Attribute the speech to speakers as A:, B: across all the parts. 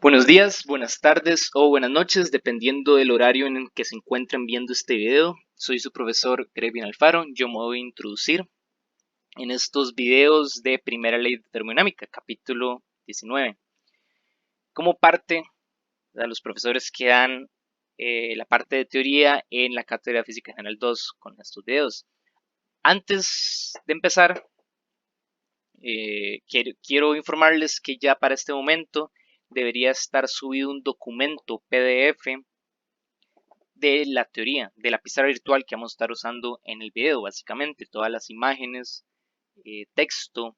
A: Buenos días, buenas tardes o buenas noches, dependiendo del horario en el que se encuentren viendo este video. Soy su profesor Grevin Alfaro. Yo me voy a introducir en estos videos de Primera Ley de Termodinámica, capítulo 19. Como parte de los profesores que dan la parte de teoría en la Cátedra de Física General 2 con estos videos. Antes de empezar, quiero informarles que ya para este momento debería estar subido un documento PDF de la teoría, de la pizarra virtual que vamos a estar usando en el video. Básicamente todas las imágenes, texto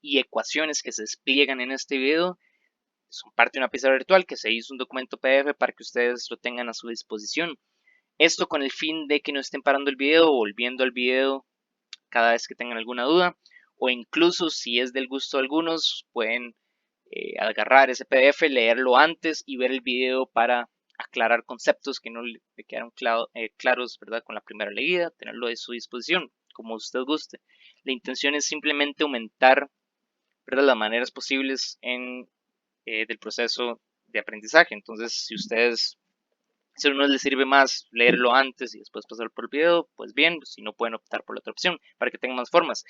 A: y ecuaciones que se despliegan en este video son parte de una pizarra virtual que se hizo un documento PDF para que ustedes lo tengan a su disposición. Esto con el fin de que no estén parando el video o volviendo al video cada vez que tengan alguna duda, o incluso si es del gusto de algunos pueden agarrar ese PDF, leerlo antes y ver el video para aclarar conceptos que no le quedaron claros, ¿verdad? Con la primera leída, tenerlo a su disposición, como usted guste. La intención es simplemente aumentar, ¿verdad?, las maneras posibles del proceso de aprendizaje. Entonces, si a uno les sirve más leerlo antes y después pasar por el video, pues bien, si no pueden optar por la otra opción para que tengan más formas.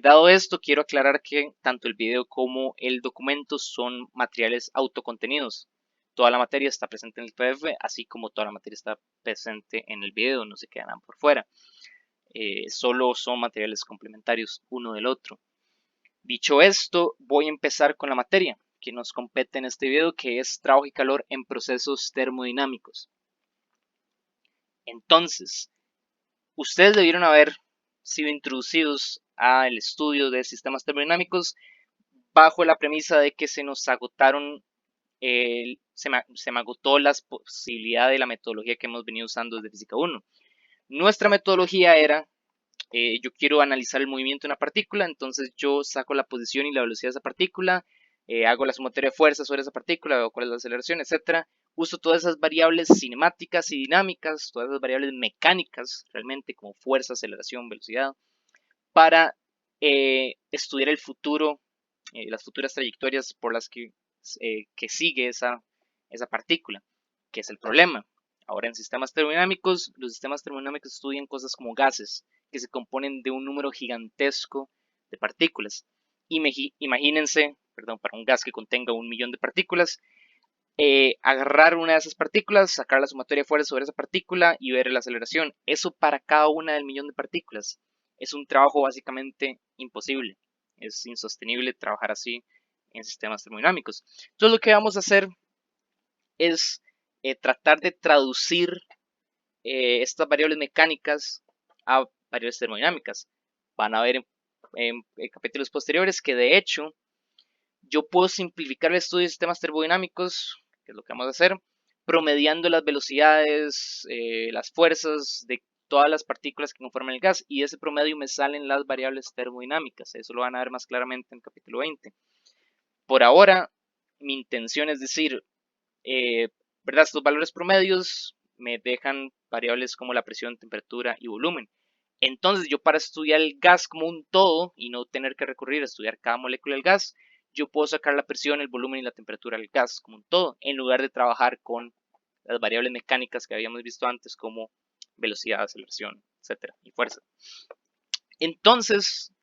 A: Dado esto, quiero aclarar que tanto el video como el documento son materiales autocontenidos. Toda la materia está presente en el PDF, así como toda la materia está presente en el video, no se quedarán por fuera. Solo son materiales complementarios uno del otro. Dicho esto, voy a empezar con la materia que nos compete en este video, que es trabajo y calor en procesos termodinámicos. Entonces, ustedes debieron haber sido introducidos al estudio de sistemas termodinámicos bajo la premisa de que se nos agotaron, se me agotó la posibilidad de la metodología que hemos venido usando desde Física 1. Nuestra metodología era, yo quiero analizar el movimiento de una partícula, entonces yo saco la posición y la velocidad de esa partícula, hago la sumatoria de fuerzas sobre esa partícula, veo cuál es la aceleración, etcétera. Uso todas esas variables cinemáticas y dinámicas, todas esas variables mecánicas, realmente como fuerza, aceleración, velocidad, para estudiar el futuro, las futuras trayectorias por las que sigue esa partícula, que es el problema. Ahora en sistemas termodinámicos, los sistemas termodinámicos estudian cosas como gases, que se componen de un número gigantesco de partículas. Imagínense, perdón, para un gas que contenga 1.000.000 de partículas, agarrar una de esas partículas, sacar la sumatoria de fuerza sobre esa partícula y ver la aceleración. Eso para cada una del millón de partículas es un trabajo básicamente imposible. Es insostenible trabajar así en sistemas termodinámicos. Entonces lo que vamos a hacer es tratar de traducir estas variables mecánicas a variables termodinámicas. Van a ver en capítulos posteriores que de hecho yo puedo simplificar el estudio de sistemas termodinámicos, que es lo que vamos a hacer, promediando las velocidades, las fuerzas de todas las partículas que conforman el gas, y de ese promedio me salen las variables termodinámicas. Eso lo van a ver más claramente en el capítulo 20. Por ahora, mi intención es decir, ¿verdad? Estos valores promedios me dejan variables como la presión, temperatura y volumen. Entonces, yo para estudiar el gas como un todo y no tener que recurrir a estudiar cada molécula del gas, yo puedo sacar la presión, el volumen y la temperatura del gas como un todo, en lugar de trabajar con las variables mecánicas que habíamos visto antes, como velocidad, aceleración, etcétera, y fuerza. Entonces,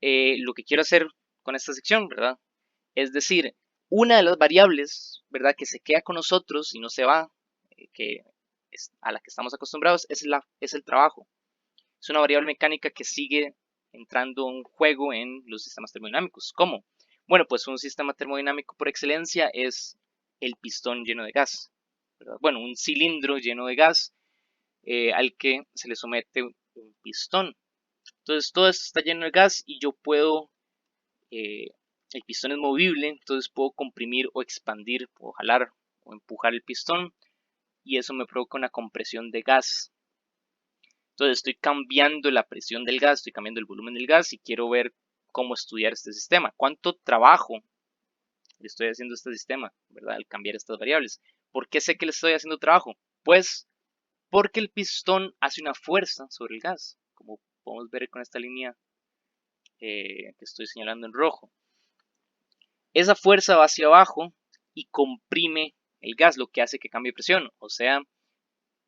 A: lo que quiero hacer con esta sección, ¿verdad?, es decir, una de las variables, ¿verdad?, que se queda con nosotros y no se va, que es a la que estamos acostumbrados, es el trabajo. Es una variable mecánica que sigue entrando en juego en los sistemas termodinámicos. ¿Cómo? Bueno, pues un sistema termodinámico por excelencia es el pistón lleno de gas, ¿verdad? Bueno, un cilindro lleno de gas al que se le somete un pistón. Entonces todo esto está lleno de gas y yo puedo, el pistón es movible, entonces puedo comprimir o expandir, puedo jalar o empujar el pistón y eso me provoca una compresión de gas. Entonces estoy cambiando la presión del gas, estoy cambiando el volumen del gas y quiero ver cómo estudiar este sistema. ¿Cuánto trabajo le estoy haciendo a este sistema, ¿verdad?, al cambiar estas variables? ¿Por qué sé que le estoy haciendo trabajo? Pues porque el pistón hace una fuerza sobre el gas, como podemos ver con esta línea que estoy señalando en rojo. Esa fuerza va hacia abajo y comprime el gas, lo que hace que cambie presión. O sea,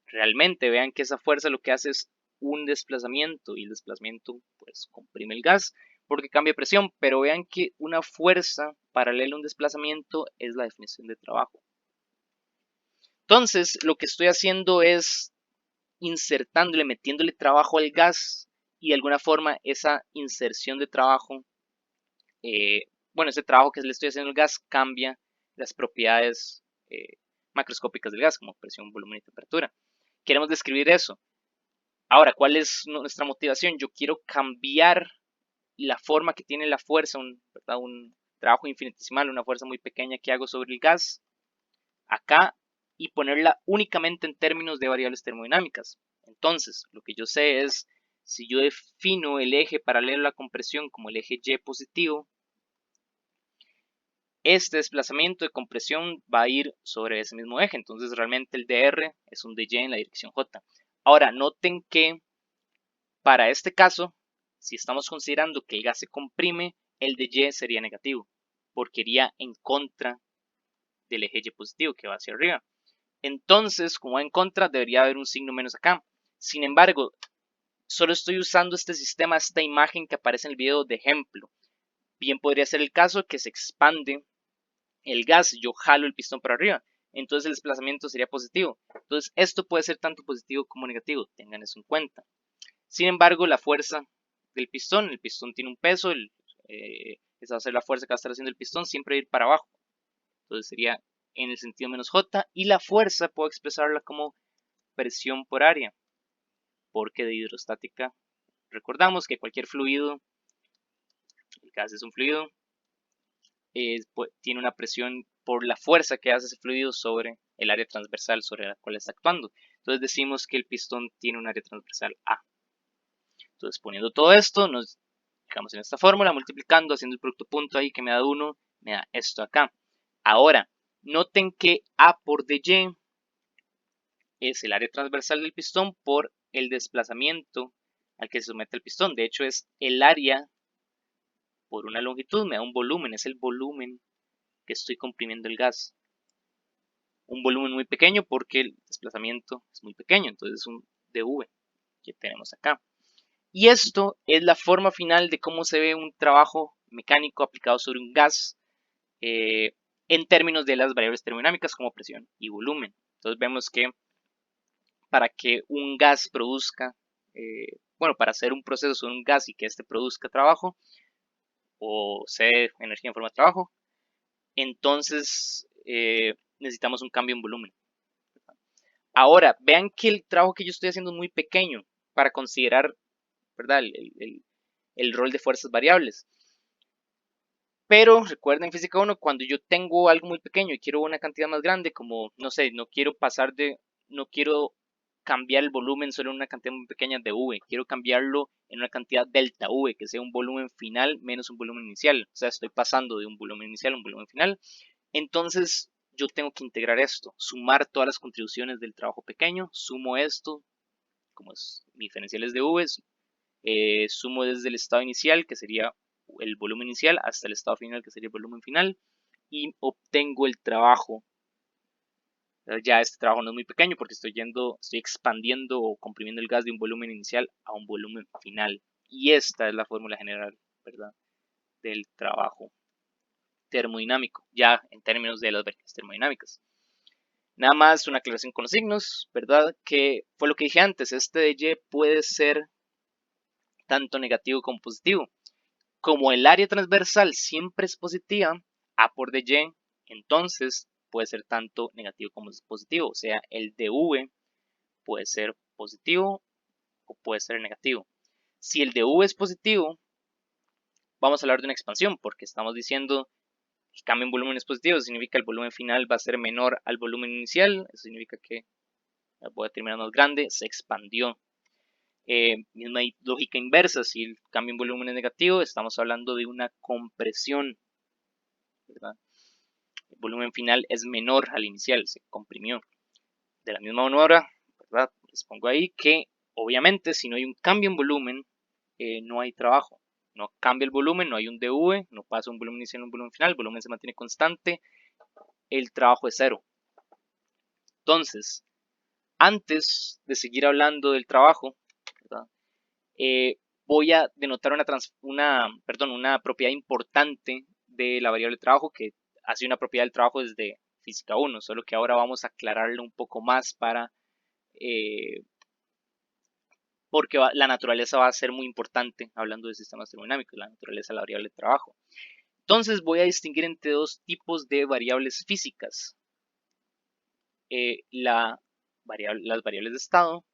A: realmente vean que esa fuerza lo que hace es un desplazamiento y el desplazamiento pues comprime el gas porque cambia presión, pero vean que una fuerza paralela a un desplazamiento es la definición de trabajo. Entonces, lo que estoy haciendo es insertándole, metiéndole trabajo al gas y de alguna forma esa inserción de trabajo, bueno, ese trabajo que le estoy haciendo al gas cambia las propiedades macroscópicas del gas, como presión, volumen y temperatura. Queremos describir eso. Ahora, ¿cuál es nuestra motivación? Yo quiero cambiar la forma que tiene la fuerza, un trabajo infinitesimal, una fuerza muy pequeña que hago sobre el gas, acá, y ponerla únicamente en términos de variables termodinámicas. Entonces, lo que yo sé es, si yo defino el eje paralelo a la compresión como el eje Y positivo, este desplazamiento de compresión va a ir sobre ese mismo eje. Entonces, realmente el dr es un dy en la dirección J. Ahora, noten que para este caso, si estamos considerando que el gas se comprime, el dy sería negativo, porque iría en contra del eje Y positivo que va hacia arriba. Entonces, como va en contra, debería haber un signo menos acá. Sin embargo, solo estoy usando este sistema, esta imagen que aparece en el video de ejemplo. Bien podría ser el caso que se expande el gas, yo jalo el pistón para arriba, entonces el desplazamiento sería positivo. Entonces, esto puede ser tanto positivo como negativo, tengan eso en cuenta. Sin embargo, la fuerza del pistón, el pistón tiene un peso, esa va a ser la fuerza que va a estar haciendo el pistón, siempre ir para abajo. Entonces sería en el sentido menos J, y la fuerza puedo expresarla como presión por área, porque de hidrostática recordamos que cualquier fluido, el gas es un fluido, tiene una presión por la fuerza que hace ese fluido sobre el área transversal sobre la cual está actuando. Entonces decimos que el pistón tiene un área transversal A. Entonces poniendo todo esto, nos dejamos en esta fórmula, multiplicando, haciendo el producto punto ahí que me da 1, me da esto acá. Ahora, noten que A por dy es el área transversal del pistón por el desplazamiento al que se somete el pistón. De hecho, es el área por una longitud, me da un volumen, es el volumen que estoy comprimiendo el gas. Un volumen muy pequeño porque el desplazamiento es muy pequeño, entonces es un dv que tenemos acá. Y esto es la forma final de cómo se ve un trabajo mecánico aplicado sobre un gas en términos de las variables termodinámicas como presión y volumen. Entonces vemos que para que un gas produzca, bueno, para hacer un proceso sobre un gas y que éste produzca trabajo o sea energía en forma de trabajo, entonces necesitamos un cambio en volumen. Ahora, vean que el trabajo que yo estoy haciendo es muy pequeño para considerar, ¿verdad? El rol de fuerzas variables. Pero recuerden en física 1, cuando yo tengo algo muy pequeño y quiero una cantidad más grande, como, no sé, no quiero cambiar el volumen solo en una cantidad muy pequeña de V, quiero cambiarlo en una cantidad delta V, que sea un volumen final menos un volumen inicial. O sea, estoy pasando de un volumen inicial a un volumen final. Entonces, yo tengo que integrar esto, sumar todas las contribuciones del trabajo pequeño, sumo esto, como es mi diferencial es de V, sumo desde el estado inicial, que sería el volumen inicial, hasta el estado final, que sería el volumen final, y obtengo el trabajo. Ya este trabajo no es muy pequeño porque estoy expandiendo o comprimiendo el gas de un volumen inicial a un volumen final. Y esta es la fórmula general, ¿verdad? Del trabajo termodinámico, ya en términos de las variables termodinámicas. Nada más una aclaración con los signos, ¿verdad? Que fue lo que dije antes, este de Y puede ser tanto negativo como positivo. Como el área transversal siempre es positiva, A por dy, entonces puede ser tanto negativo como positivo. O sea, el dv puede ser positivo o puede ser negativo. Si el dv es positivo, vamos a hablar de una expansión, porque estamos diciendo que cambio en volumen es positivo, eso significa que el volumen final va a ser menor al volumen inicial, eso significa que voy a terminar más grande, se expandió. Misma lógica inversa, si el cambio en volumen es negativo, estamos hablando de una compresión, ¿verdad? El volumen final es menor al inicial, se comprimió. De la misma manera, ¿verdad? Les pongo ahí que obviamente si no hay un cambio en volumen, no hay trabajo. No cambia el volumen, no hay un dv, no pasa un volumen inicial a un volumen final, el volumen se mantiene constante. el trabajo es 0. Entonces, antes de seguir hablando del trabajo, ¿verdad? Voy a denotar una propiedad importante de la variable trabajo que hace una propiedad del trabajo desde física 1, solo que ahora vamos a aclararlo un poco más porque la naturaleza va a ser muy importante hablando de sistemas termodinámicos, la naturaleza de la variable de trabajo. Entonces voy a distinguir entre dos tipos de variables físicas, las variables de estado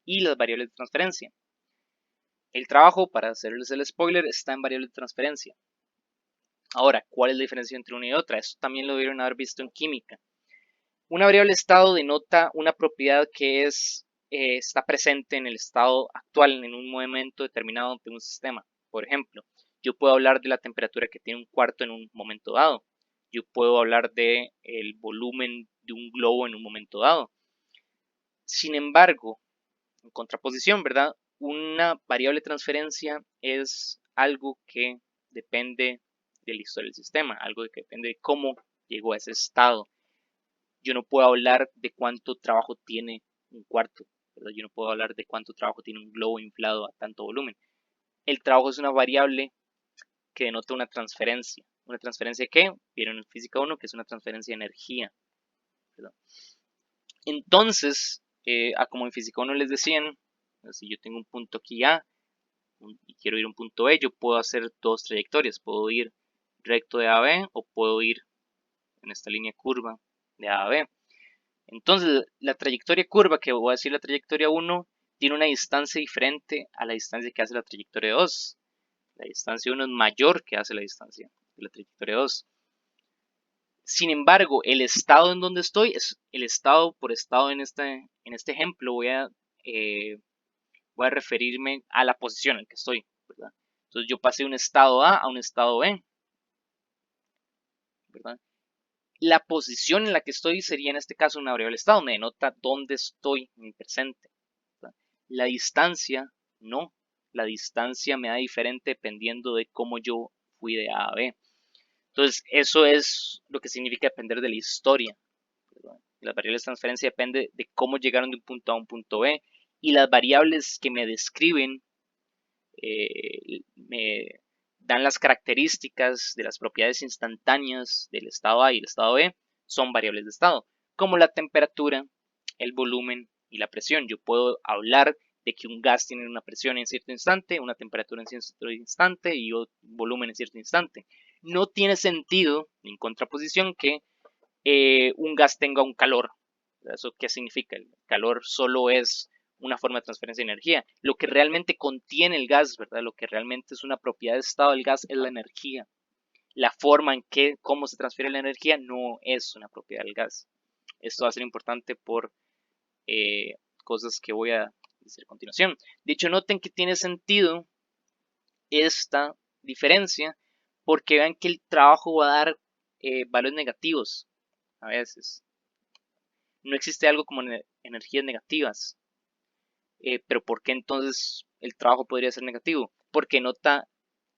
A: y las variables de transferencia. El trabajo, para hacerles el spoiler, está en variable de transferencia. Ahora, ¿cuál es la diferencia entre una y otra? Esto también lo debieron haber visto en química. Una variable de estado denota una propiedad que está presente en el estado actual, en un momento determinado de un sistema. Por ejemplo, yo puedo hablar de la temperatura que tiene un cuarto en un momento dado. Yo puedo hablar del volumen de un globo en un momento dado. Sin embargo, en contraposición, ¿verdad? Una variable de transferencia es algo que depende de la historia del sistema, algo que depende de cómo llegó a ese estado. Yo no puedo hablar de cuánto trabajo tiene un cuarto, ¿verdad? Yo no puedo hablar de cuánto trabajo tiene un globo inflado a tanto volumen. El trabajo es una variable que denota una transferencia. ¿Una transferencia qué? Vieron en física 1 que es una transferencia de energía, ¿verdad? Entonces, como en física 1 les decían, si yo tengo un punto aquí A y quiero ir a un punto B, yo puedo hacer dos trayectorias. Puedo ir recto de A a B o puedo ir en esta línea curva de A a B. Entonces, la trayectoria curva, que voy a decir la trayectoria 1, tiene una distancia diferente a la distancia que hace la trayectoria 2. La distancia 1 es mayor que hace la distancia de la trayectoria 2. Sin embargo, el estado en donde estoy, es el estado por estado en este ejemplo, voy a referirme a la posición en la que estoy, ¿verdad? Entonces yo pasé de un estado A un estado B, ¿verdad? La posición en la que estoy sería en este caso una variable estado, me denota dónde estoy en el presente, ¿verdad? La distancia, no. La distancia me da diferente dependiendo de cómo yo fui de A a B. Entonces, eso es lo que significa depender de la historia, ¿verdad? Las variables de transferencia dependen de cómo llegaron de un punto A a un punto B, y las variables que me describen me dan las características de las propiedades instantáneas del estado A y el estado B, son variables de estado, como la temperatura, el volumen y la presión. Yo puedo hablar de que un gas tiene una presión en cierto instante, una temperatura en cierto instante y un volumen en cierto instante. No tiene sentido, en contraposición, que un gas tenga un calor. ¿Eso qué significa? El calor solo es una forma de transferencia de energía. Lo que realmente contiene el gas, ¿verdad? Lo que realmente es una propiedad de estado del gas es la energía. La forma en que, cómo se transfiere la energía no es una propiedad del gas. Esto va a ser importante por cosas que voy a decir a continuación. De hecho, noten que tiene sentido esta diferencia porque vean que el trabajo va a dar valores negativos a veces. No existe algo como energías negativas. Pero ¿por qué entonces el trabajo podría ser negativo? Porque nota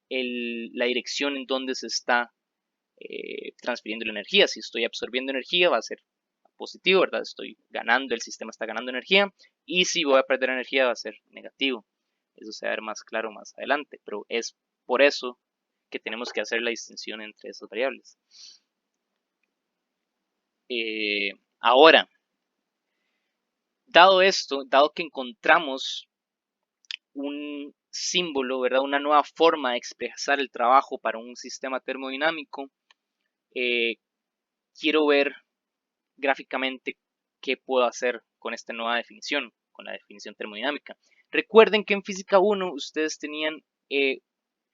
A: la dirección en donde se está transfiriendo la energía. Si estoy absorbiendo energía va a ser positivo, ¿verdad? Estoy ganando, el sistema está ganando energía. Y si voy a perder energía va a ser negativo. Eso se va a ver más claro más adelante. Pero es por eso que tenemos que hacer la distinción entre esas variables. Ahora, dado esto, dado que encontramos un símbolo, ¿verdad? Una nueva forma de expresar el trabajo para un sistema termodinámico, eh, quiero ver gráficamente qué puedo hacer con esta nueva definición, con la definición termodinámica. Recuerden que en física 1 ustedes tenían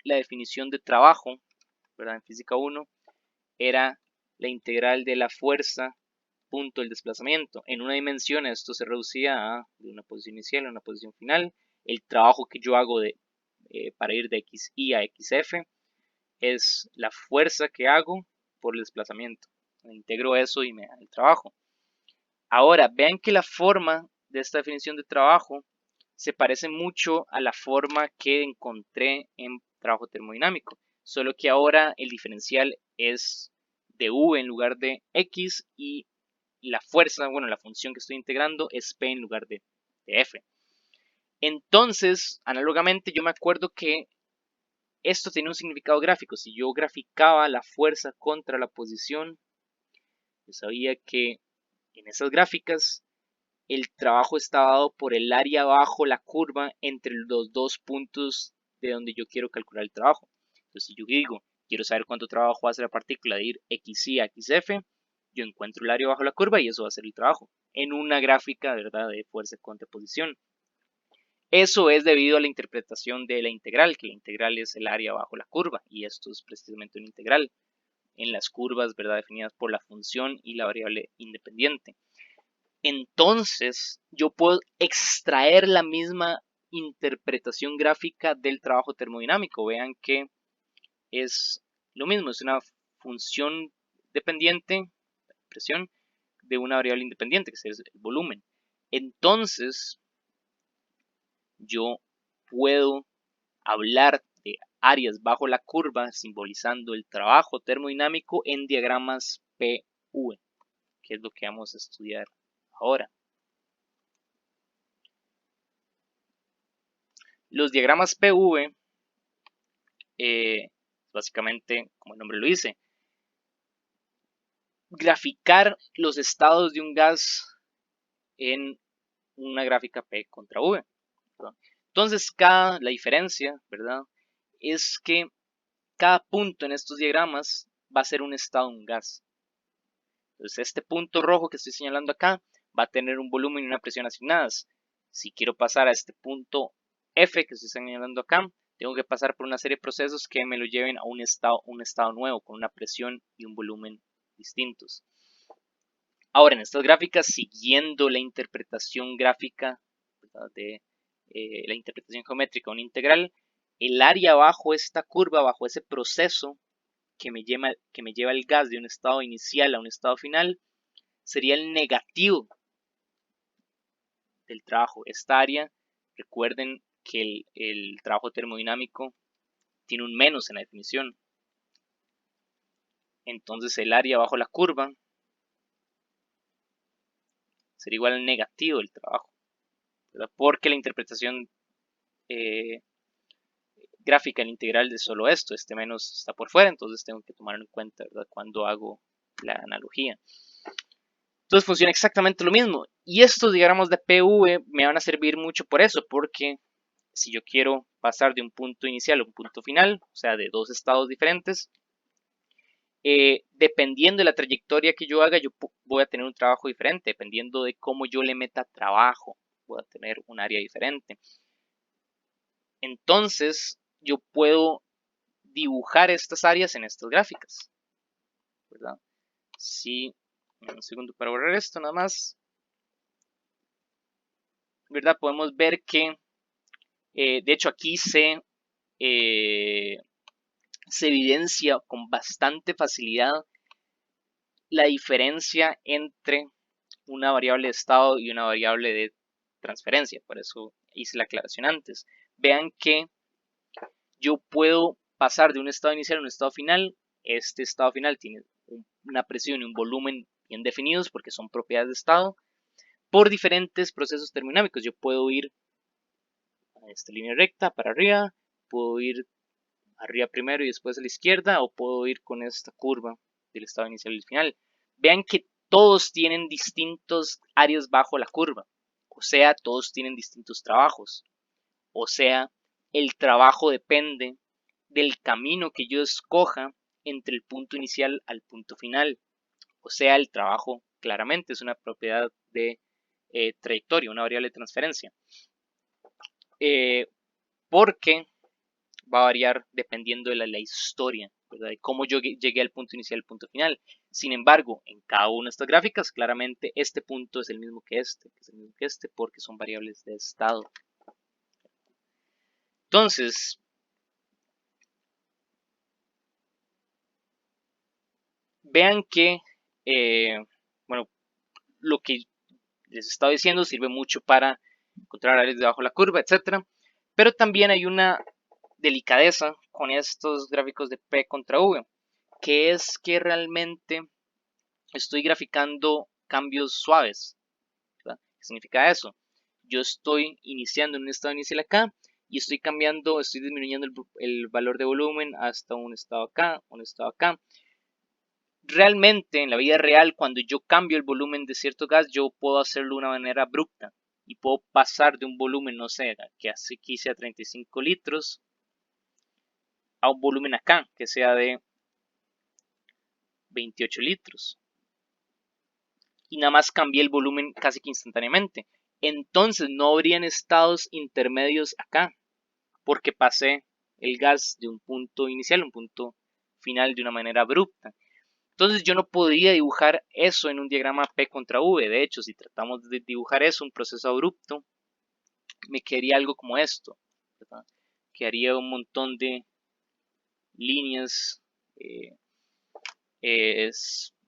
A: la definición de trabajo, ¿verdad? En física 1 era la integral de la fuerza punto el desplazamiento. En una dimensión esto se reducía a de una posición inicial a una posición final. El trabajo que yo hago para ir de xy a xf es la fuerza que hago por el desplazamiento. Integro eso y me da el trabajo. Ahora, vean que la forma de esta definición de trabajo se parece mucho a la forma que encontré en trabajo termodinámico, solo que ahora el diferencial es de v en lugar de x y la fuerza, bueno, la función que estoy integrando es p en lugar de f. Entonces, análogamente, yo me acuerdo que esto tenía un significado gráfico. Si yo graficaba la fuerza contra la posición, yo sabía que en esas gráficas el trabajo estaba dado por el área bajo la curva entre los dos puntos de donde yo quiero calcular el trabajo. Entonces, si yo digo, quiero saber cuánto trabajo hace la partícula de ir xy a xf, yo encuentro el área bajo la curva y eso va a ser el trabajo en una gráfica, ¿verdad?, de fuerza contra posición. Eso es debido a la interpretación de la integral, que la integral es el área bajo la curva, y esto es precisamente una integral en las curvas, ¿verdad?, definidas por la función y la variable independiente. Entonces, yo puedo extraer la misma interpretación gráfica del trabajo termodinámico. Vean que es lo mismo, es una función dependiente, presión, de una variable independiente, que es el volumen. Entonces, yo puedo hablar de áreas bajo la curva simbolizando el trabajo termodinámico en diagramas PV, que es lo que vamos a estudiar ahora. Los diagramas PV, básicamente, como el nombre lo dice, graficar los estados de un gas en una gráfica P contra V. Entonces, la diferencia, ¿verdad?, es que cada punto en estos diagramas va a ser un estado de un gas. Entonces, este punto rojo que estoy señalando acá va a tener un volumen y una presión asignadas. Si quiero pasar a este punto F que estoy señalando acá, tengo que pasar por una serie de procesos que me lo lleven a un estado nuevo, con una presión y un volumen distintos. Ahora, en estas gráficas, siguiendo la interpretación gráfica, ¿verdad?, de la interpretación geométrica de una integral, el área bajo esta curva, bajo ese proceso que me lleva el gas de un estado inicial a un estado final, sería el negativo del trabajo. Esta área, recuerden que el trabajo termodinámico tiene un menos en la definición. Entonces el área bajo la curva sería igual al negativo del trabajo, ¿verdad?, porque la interpretación gráfica en integral de solo esto, este menos está por fuera, entonces tengo que tomarlo en cuenta, ¿verdad?, cuando hago la analogía. Entonces funciona exactamente lo mismo. Y estos diagramas de PV me van a servir mucho por eso, porque si yo quiero pasar de un punto inicial a un punto final, o sea, de dos estados diferentes, dependiendo de la trayectoria que yo haga, yo voy a tener un trabajo diferente. Dependiendo de cómo yo le meta trabajo, voy a tener un área diferente. Entonces, yo puedo dibujar estas áreas en estas gráficas, ¿verdad? Si, un segundo para borrar esto nada más, ¿verdad? Podemos ver que, de hecho, aquí se evidencia con bastante facilidad la diferencia entre una variable de estado y una variable de transferencia. Por eso hice la aclaración antes. Vean que yo puedo pasar de un estado inicial a un estado final. Este estado final tiene una presión y un volumen bien definidos porque son propiedades de estado por diferentes procesos termodinámicos. Yo puedo ir a esta línea recta para arriba, puedo ir arriba primero y después a la izquierda, o puedo ir con esta curva del estado inicial y final. Vean que todos tienen distintos áreas bajo la curva, o sea, todos tienen distintos trabajos, o sea, el trabajo depende del camino que yo escoja entre el punto inicial al punto final, o sea, el trabajo claramente es una propiedad de trayectoria, una variable de transferencia, porque va a variar dependiendo de la historia, ¿verdad?, de cómo yo llegué al punto inicial y al punto final. Sin embargo, en cada una de estas gráficas, claramente este punto es el mismo que este, porque son variables de estado. Entonces, vean que, bueno, lo que les estaba diciendo sirve mucho para encontrar áreas debajo de la curva, etcétera, pero también hay una delicadeza con estos gráficos de P contra V, que es que realmente estoy graficando cambios suaves, ¿verdad? ¿Qué significa eso? Yo estoy iniciando en un estado inicial acá y estoy cambiando, estoy disminuyendo el valor de volumen hasta un estado acá, un estado acá. Realmente en la vida real, cuando yo cambio el volumen de cierto gas, yo puedo hacerlo de una manera abrupta y puedo pasar de un volumen, no sé, que hace aquí sea 35 litros a un volumen acá que sea de 28 litros y nada más cambié el volumen casi que instantáneamente. Entonces no habrían estados intermedios acá porque pasé el gas de un punto inicial a un punto final de una manera abrupta. Entonces yo no podría dibujar eso en un diagrama P contra V. De hecho, si tratamos de dibujar eso, un proceso abrupto, me quedaría algo como esto, ¿verdad? Quedaría un montón de líneas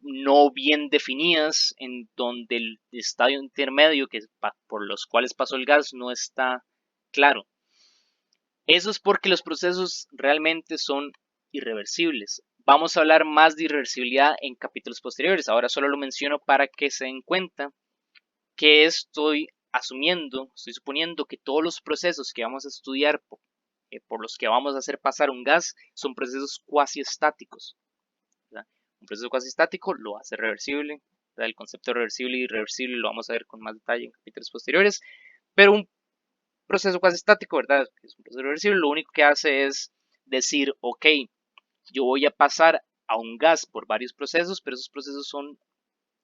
A: no bien definidas en donde el estadio intermedio por los cuales pasó el gas no está claro. Eso es porque los procesos realmente son irreversibles. Vamos a hablar más de irreversibilidad en capítulos posteriores. Ahora solo lo menciono para que se den cuenta que estoy asumiendo, estoy suponiendo que todos los procesos que vamos a estudiar por los que vamos a hacer pasar un gas son procesos cuasi estáticos. ¿Verdad? Un proceso cuasi estático lo hace reversible. ¿Verdad? El concepto de reversible y irreversible lo vamos a ver con más detalle en capítulos posteriores. Pero un proceso cuasi estático, ¿verdad? Es un proceso reversible, lo único que hace es decir, ok, yo voy a pasar a un gas por varios procesos, pero esos procesos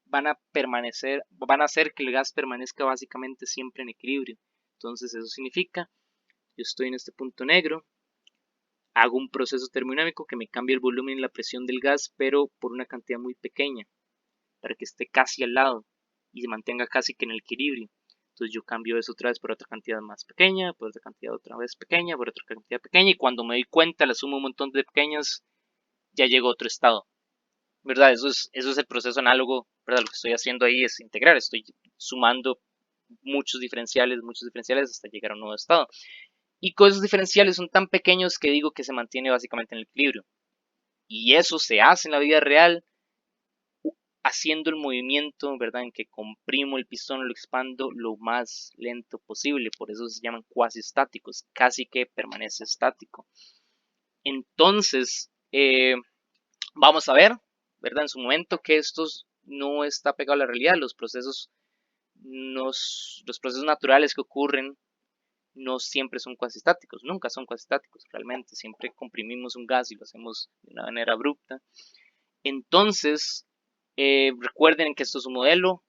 A: van a permanecer, van a hacer que el gas permanezca básicamente siempre en equilibrio. Entonces eso significa, yo estoy en este punto negro, hago un proceso termodinámico que me cambia el volumen y la presión del gas, pero por una cantidad muy pequeña, para que esté casi al lado y se mantenga casi que en el equilibrio. Entonces yo cambio eso otra vez por otra cantidad más pequeña, por otra cantidad otra vez pequeña, por otra cantidad pequeña, y cuando me doy cuenta, la sumo un montón de pequeñas, ya llego a otro estado. ¿Verdad? Eso es el proceso análogo, ¿verdad? Lo que estoy haciendo ahí es integrar, estoy sumando muchos diferenciales hasta llegar a un nuevo estado. Y con esos diferenciales son tan pequeños que digo que se mantiene básicamente en el equilibrio. Y eso se hace en la vida real haciendo el movimiento, ¿verdad? En que comprimo el pistón, lo expando lo más lento posible. Por eso se llaman cuasi estáticos, casi que permanece estático. Entonces, vamos a ver, ¿verdad? En su momento que esto no está pegado a la realidad. Los procesos naturales que ocurren no siempre son cuasi estáticos, nunca son cuasi estáticos, realmente. Siempre comprimimos un gas y lo hacemos de una manera abrupta. Entonces, recuerden que esto es un modelo.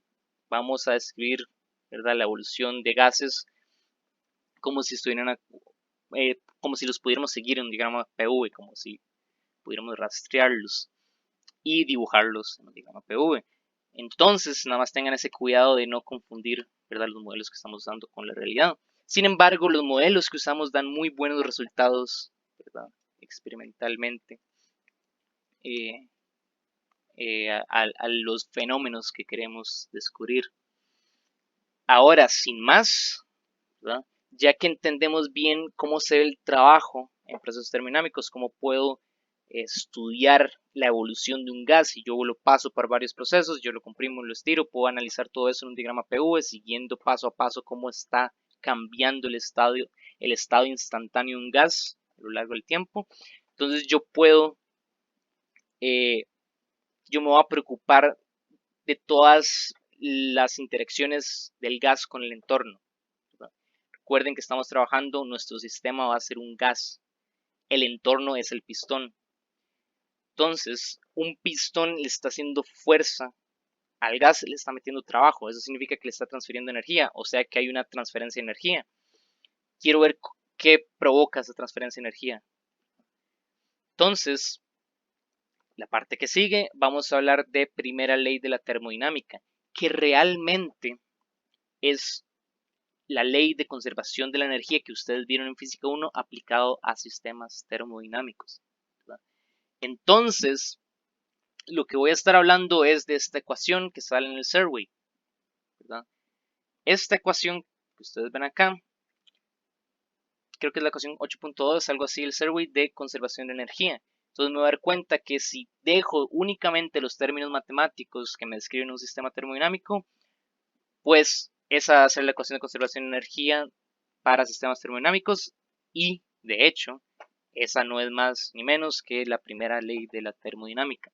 A: Vamos a describir, ¿verdad?, la evolución de gases como si estuvieran, como si los pudiéramos seguir en un diagrama PV, como si pudiéramos rastrearlos y dibujarlos en un diagrama PV. Entonces, nada más tengan ese cuidado de no confundir, ¿verdad?, los modelos que estamos usando con la realidad. Sin embargo, los modelos que usamos dan muy buenos resultados, ¿verdad?, experimentalmente. A los fenómenos que queremos descubrir. Ahora, sin más, ¿verdad?, ya que entendemos bien cómo se ve el trabajo en procesos termodinámicos, cómo puedo estudiar la evolución de un gas y yo lo paso por varios procesos, yo lo comprimo, lo estiro, puedo analizar todo eso en un diagrama PV siguiendo paso a paso cómo está cambiando el estado instantáneo de un gas a lo largo del tiempo. Entonces yo me voy a preocupar de todas las interacciones del gas con el entorno. ¿Verdad? Recuerden que estamos trabajando, nuestro sistema va a ser un gas, el entorno es el pistón. Entonces, un pistón le está haciendo fuerza al gas, le está metiendo trabajo, eso significa que le está transfiriendo energía, o sea que hay una transferencia de energía. Quiero ver qué provoca esa transferencia de energía. Entonces, la parte que sigue, vamos a hablar de primera ley de la termodinámica, que realmente es la ley de conservación de la energía que ustedes vieron en Física 1 aplicado a sistemas termodinámicos, ¿verdad? Entonces, lo que voy a estar hablando es de esta ecuación que sale en el survey, ¿verdad? Esta ecuación que ustedes ven acá, creo que es la ecuación 8.2, algo así, el survey de conservación de energía. Entonces me voy a dar cuenta que si dejo únicamente los términos matemáticos que me describen un sistema termodinámico, pues esa va a ser la ecuación de conservación de energía para sistemas termodinámicos y, de hecho, esa no es más ni menos que la primera ley de la termodinámica.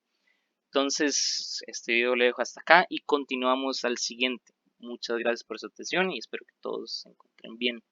A: Entonces, este video lo dejo hasta acá y continuamos al siguiente. Muchas gracias por su atención y espero que todos se encuentren bien.